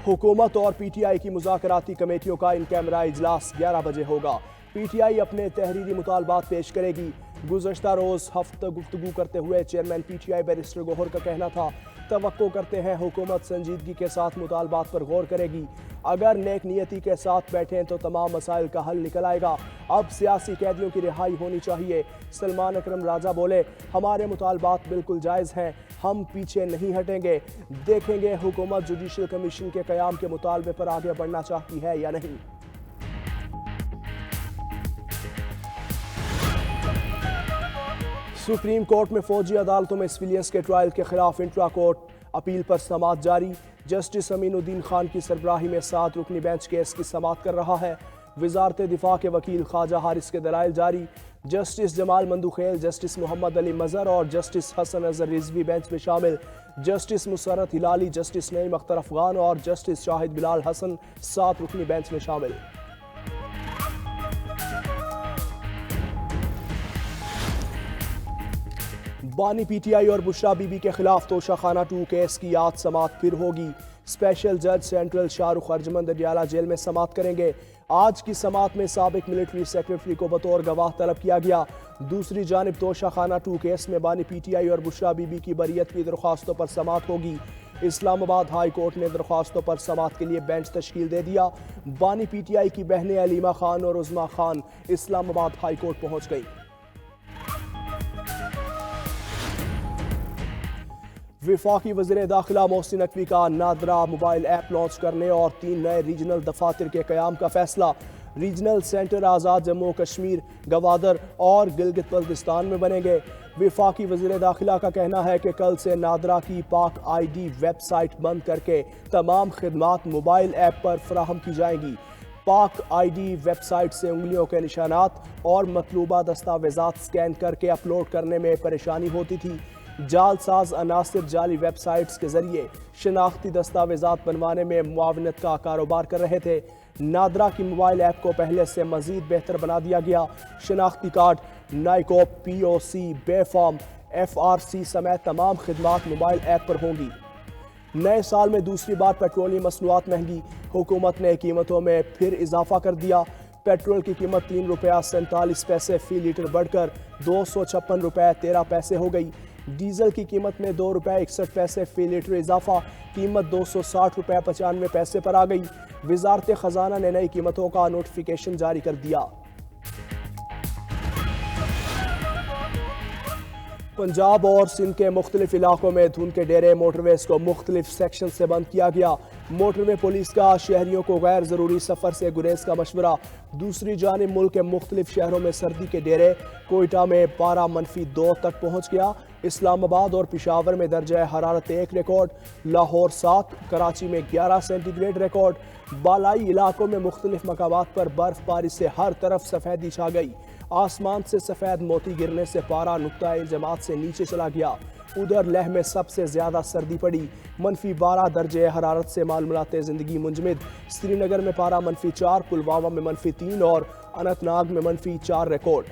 हुकूमत और पीटीआई की मुज़ाकराती कमेटियों का इन कैमरा इजलास 11 बजे होगा। पीटीआई अपने तहरीरी मुतालबात पेश करेगी। गुज़श्ता रोज़ हफ्ता गुफ्तगू करते हुए चेयरमैन पीटीआई बैरिस्टर गौहर का कहना था, तवक्को करते हैं हुकूमत संजीदगी के साथ मुतालबात पर गौर करेगी। अगर नेक नियति के साथ बैठें तो तमाम मसाइल का हल निकल आएगा। अब सियासी कैदियों की रिहाई होनी चाहिए। सलमान अकरम राजा बोले, हमारे मुतालबात बिल्कुल जायज़ हैं, हम पीछे नहीं हटेंगे। देखेंगे हुकूमत जुडिशल कमीशन के क़याम के मुतालबे पर आगे बढ़ना चाहती है या नहीं। सुप्रीम कोर्ट में फौजी अदालतों में सिविलियंस के ट्रायल के खिलाफ इंट्रा कोर्ट अपील पर समाअत जारी। जस्टिस अमीनुद्दीन खान की सरबराही में 7 रुकनी बेंच केस की समाअत कर रहा है। वजारत दिफा के वकील ख्वाजा हारिस के दलाइल जारी। जस्टिस जमाल मंदुखेल, जस्टिस मोहम्मद अली मजहर और जस्टिस हसन अजहर रिजवी बेंच में शामिल। जस्टिस मुसरत हिलाली, जस्टिस नईम अख्तर अफगान और जस्टिस शाहिद बिलाल हसन 7 रुकनी बेंच में शामिल। बानी पीटीआई और बुशरा बीबी के खिलाफ तोशाखाना 2 केस की आज समाअत फिर होगी। स्पेशल जज सेंट्रल शाहरुख अर्जमंद अडियाला जेल में समाअत करेंगे। आज की समाअत में साबिक मिलिट्री सेक्रेटरी को बतौर गवाह तलब किया गया। दूसरी जानिब तोशाखाना 2 केस में बानी पीटीआई और बुशरा बीबी की बरियत की दरख्वास्तों पर समाअत होगी। इस्लामाबाद हाई कोर्ट ने दरख्वास्तों पर समाअत के लिए बेंच तश्कील दे दिया। बानी पीटीआई की बहनें अलीमा खान और उज़मा खान इस्लामाबाद हाई कोर्ट पहुंच गई। वफाकी वज़ीर दाखिला मोहसिन नकवी का नादरा मोबाइल ऐप लॉन्च करने और 3 नए रीजनल दफातर के क़याम का फैसला। रीजनल सेंटर आज़ाद जम्मू कश्मीर, गवादर और गिलगित बल्तिस्तान में बनेंगे। वफाकी वज़ीर दाखिला का कहना है कि कल से नादरा की पाक ID वेबसाइट बंद करके तमाम खिदमात मोबाइल ऐप पर फराहम की जाएंगी। पाक ID वेबसाइट से उंगलियों के निशानात और मतलूबा दस्तावेजात स्कैन करके अपलोड करने में परेशानी होती थी। जालसाज अनासिर जाली वेबसाइट्स के जरिए शनाख्ती दस्तावेजात बनवाने में मुआवनत का कारोबार कर रहे थे। नादरा की मोबाइल ऐप को पहले से मजीद बेहतर बना दिया गया। शनाख्ती कार्ड, नाइकोप, POC, बेफॉर्म, FRC समेत तमाम खिदमात मोबाइल ऐप पर होंगी। नए साल में दूसरी बार पेट्रोलियम मसनूआत महंगी। हुकूमत ने कीमतों में फिर इजाफा कर दिया। पेट्रोल की कीमत 3 रुपया 47 पैसे फी लीटर बढ़कर 256 रुपये 13 पैसे हो गई। डीजल की कीमत में 2 रुपये 61 पैसे फी लीटर इजाफा, कीमत 260 रुपये 95 पैसे पर आ गई। वजारत खजाना ने नई कीमतों का नोटिफिकेशन जारी कर दिया। पंजाब और सिंध के मुख्तलिफ इलाकों में धुंध के डेरे मोटरवेज को मुख्तलिफ सेक्शन से बंद किया गया। मोटरवे पुलिस का शहरियों को गैर ज़रूरी सफ़र से गुरेज का मशवरा। दूसरी जानिब मुल्क के मुख्तलिफ शहरों में सर्दी के डेरे। कोयटा में 12 -2 तक पहुँच गया। इस्लामाबाद और पिशावर में दर्जा हरारत 1 रिकॉर्ड। लाहौर 7, कराची में 11 सेंटीग्रेड रिकॉर्ड। बालाई इलाकों में मुख्तलिफ मकामात पर बर्फबारी से हर तरफ सफ़ेदी छा गई। आसमान से सफ़ेद मोती गिरने से पारा नुक्ता जमात से नीचे चला गया। उधर लेह में सबसे ज़्यादा सर्दी पड़ी। -12 दर्जे हरारत से मालूमात ज़िंदगी मुंजमद। श्रीनगर में पारा -4, पुलवामा में -3 और अनंतनाग में -4 रिकॉर्ड।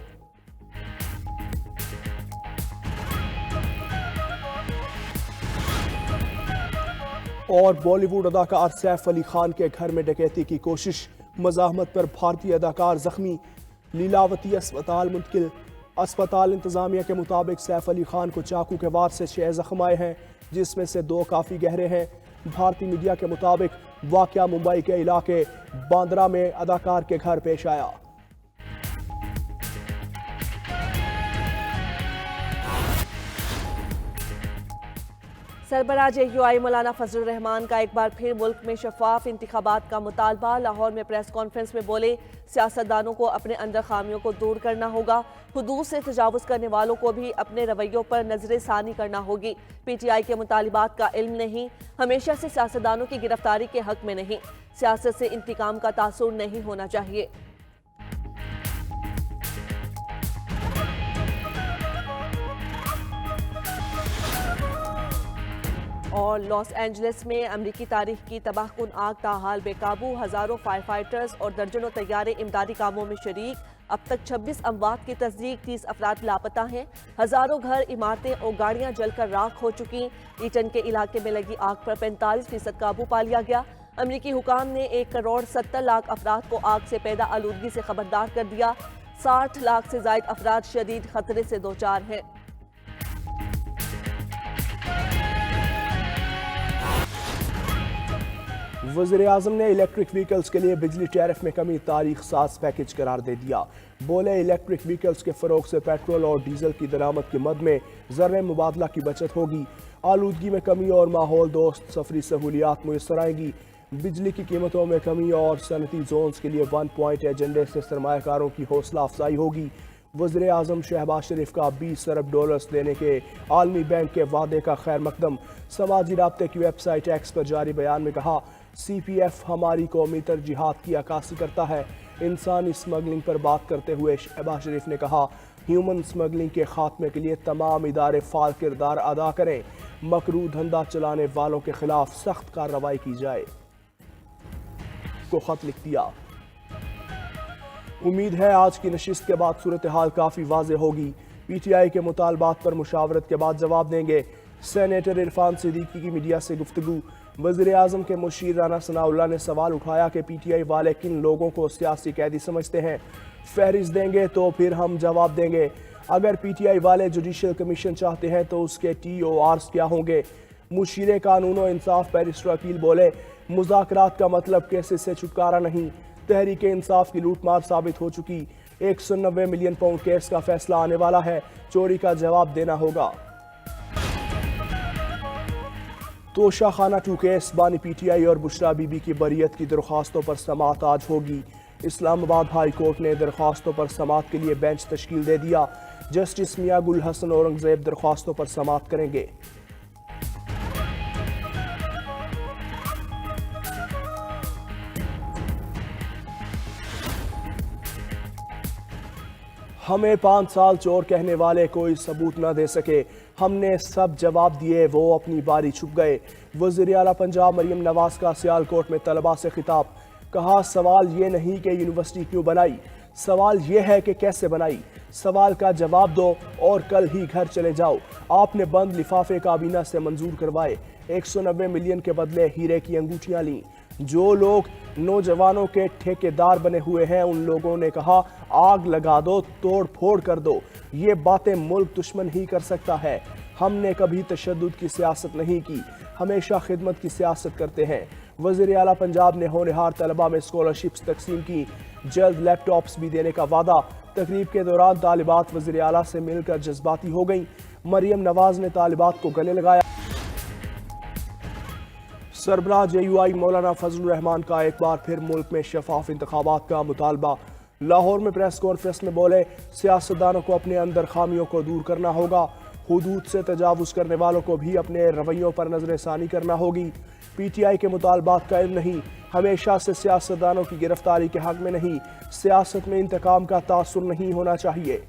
और बॉलीवुड अदाकार सैफ अली खान के घर में डकैती की कोशिश। मज़ाहमत पर भारतीय अदाकार जख्मी। लीलावती अस्पताल मुंतकिल। अस्पताल इंतज़ामिया के मुताबिक सैफ अली खान को चाकू के वार से 6 जख्म आए हैं, जिसमें से 2 काफ़ी गहरे हैं। भारतीय मीडिया के मुताबिक वाक़या मुंबई के इलाके बांद्रा में अदाकार के घर पेश आया। सरबराह JUI मौलाना फजलुर रहमान का एक बार फिर मुल्क में शफाफ इंतखाबात का मुतालबा। लाहौर में प्रेस कॉन्फ्रेंस में बोले, सियासतदानों को अपने अंदर खामियों को दूर करना होगा। हुदूद से तजावुज़ करने वालों को भी अपने रवैयों पर नजर सानी करना होगी। PTI के मुतालिबात का इल्म नहीं, हमेशा से सियासतदानों की गिरफ्तारी के हक में नहीं। सियासत से इंतकाम का तासुर नहीं होना चाहिए। और लॉस एंजलिस में अमरीकी तारीख की तबाहकुन आग ताहाल बेकाबू। हज़ारों फायर फाइटर्स और दर्जनों तैयारे इमदादी कामों में शरीक। अब तक 26 अमवात की तस्दीक, 30 अफराद लापता हैं। हज़ारों घर, इमारतें और गाड़ियां जलकर राख हो चुकी। ईटन के इलाके में लगी आग पर 45% काबू पा लिया गया। अमरीकी हुकाम ने 1,70,00,000 अफराद को आग से पैदा आलूदगी से खबरदार कर दिया। 60 लाख से जायद अफराद शदीद खतरे से दो चार हैं। वज़ीर-ए-आज़म ने इलेक्ट्रिक व्हीकल्स के लिए बिजली टैरिफ में कमी तारीख साज पैकेज करार दे दिया। बोले इलेक्ट्रिक व्हीकल्स के फ़रोग से पेट्रोल और डीजल की दरामद की मद में ज़र मुबादला की बचत होगी। आलूदगी में कमी और माहौल दोस्त सफरी सहूलियात मुयसर आएंगी। बिजली की कीमतों में कमी और सनती जोन्स के लिए 1 पॉइंट एजेंडे से सरमायाकारों की हौसला अफजाई होगी। वज़ीर-ए-आज़म शहबाज शरीफ का 20 अरब डॉलर्स देने के आलमी बैंक के वादे का खैर मकदम। समाजी राब्ते की वेबसाइट एक्स पर जारी बयान में कहा, CPF हमारी कौमी तरजीहात की अक्कासी करता है। इंसानी स्मगलिंग पर बात करते हुए शहबाज शरीफ ने कहा, ह्यूमन स्मगलिंग के खात्मे के लिए तमाम इदारे फाल किरदार अदा करें। मकरू धंधा चलाने वालों के खिलाफ सख्त कार्रवाई की जाए। को खत लिख दिया। उम्मीद है आज की नशिस्त के बाद सूरत हाल काफी वाज़ेह होगी। PTI के मुतालबात पर मुशावरत के बाद जवाब देंगे। सेनेटर इरफान सिद्दीकी की मीडिया से गुफ्तगू। वज़ीर-ए-आज़म के मुशीर राना सनाउल्लाह ने सवाल उठाया कि PTI वाले किन लोगों को सियासी कैदी समझते हैं। फहरिस्त देंगे तो फिर हम जवाब देंगे। अगर PTI वाले जुडिशल कमीशन चाहते हैं तो उसके TORs क्या होंगे। मुशीर कानून और इंसाफ बैरिस्टर अकील बोले, मुज़ाकरात का मतलब केसेस से छुटकारा नहीं, तहरीक इंसाफ की लूटमार साबित हो चुकी। 190 मिलियन पाउंड केस का फैसला आने वाला है, चोरी का जवाब देना होगा। तोशा खाना 2 केस बानी PTI और बुशरा बीबी की बरियत की दरख्वास्तों पर समाअत आज होगी। इस्लामाबाद हाई कोर्ट ने दरख्वास्तों पर समाअत के लिए बेंच तश्कील दे दिया। जस्टिस मियां गुल हसन औरंगजेब दरख्वास्तों पर समाअत करेंगे। हमें 5 साल चोर कहने वाले कोई सबूत न दे सके, हमने सब जवाब दिए, वो अपनी बारी छुप गए। वज़ीर आला पंजाब मरियम नवाज का सियालकोट में तलबा से खिताब। कहा, सवाल ये नहीं कि यूनिवर्सिटी क्यों बनाई, सवाल ये है कि कैसे बनाई। सवाल का जवाब दो और कल ही घर चले जाओ। आपने बंद लिफाफे काबीना से मंजूर करवाए, 190 मिलियन के बदले हीरे की अंगूठियां ली। जो लोग नौजवानों के ठेकेदार बने हुए हैं उन लोगों ने कहा, आग लगा दो, तोड़ फोड़ कर दो। ये बातें मुल्क दुश्मन ही कर सकता है। हमने कभी तशद्दुद की सियासत नहीं की, हमेशा खिदमत की सियासत करते हैं। वज़ीर आला पंजाब ने होनहार तलबा में स्कॉलरशिप्स तकसीम की, जल्द लैपटॉप्स भी देने का वादा। तकरीब के दौरान तालिबात वज़ीर आला से मिलकर जज्बाती हो गईं। मरियम नवाज ने तालिबात को गले लगाया। सरबराह JUI मौलाना फजलुर रहमान का एक बार फिर मुल्क में शफाफ इंतखाबात का मुतालबा। लाहौर में प्रेस कॉन्फ्रेंस में बोले, सियासतदानों को अपने अंदर खामियों को दूर करना होगा। हुदूद से तजावुज करने वालों को भी अपने रवैयों पर नजरसानी करना होगी। PTI के मुतालबात का इल्म नहीं, हमेशा से सियासतदानों की गिरफ्तारी के हक में नहीं। सियासत में इंतकाम का तासुर नहीं होना चाहिए।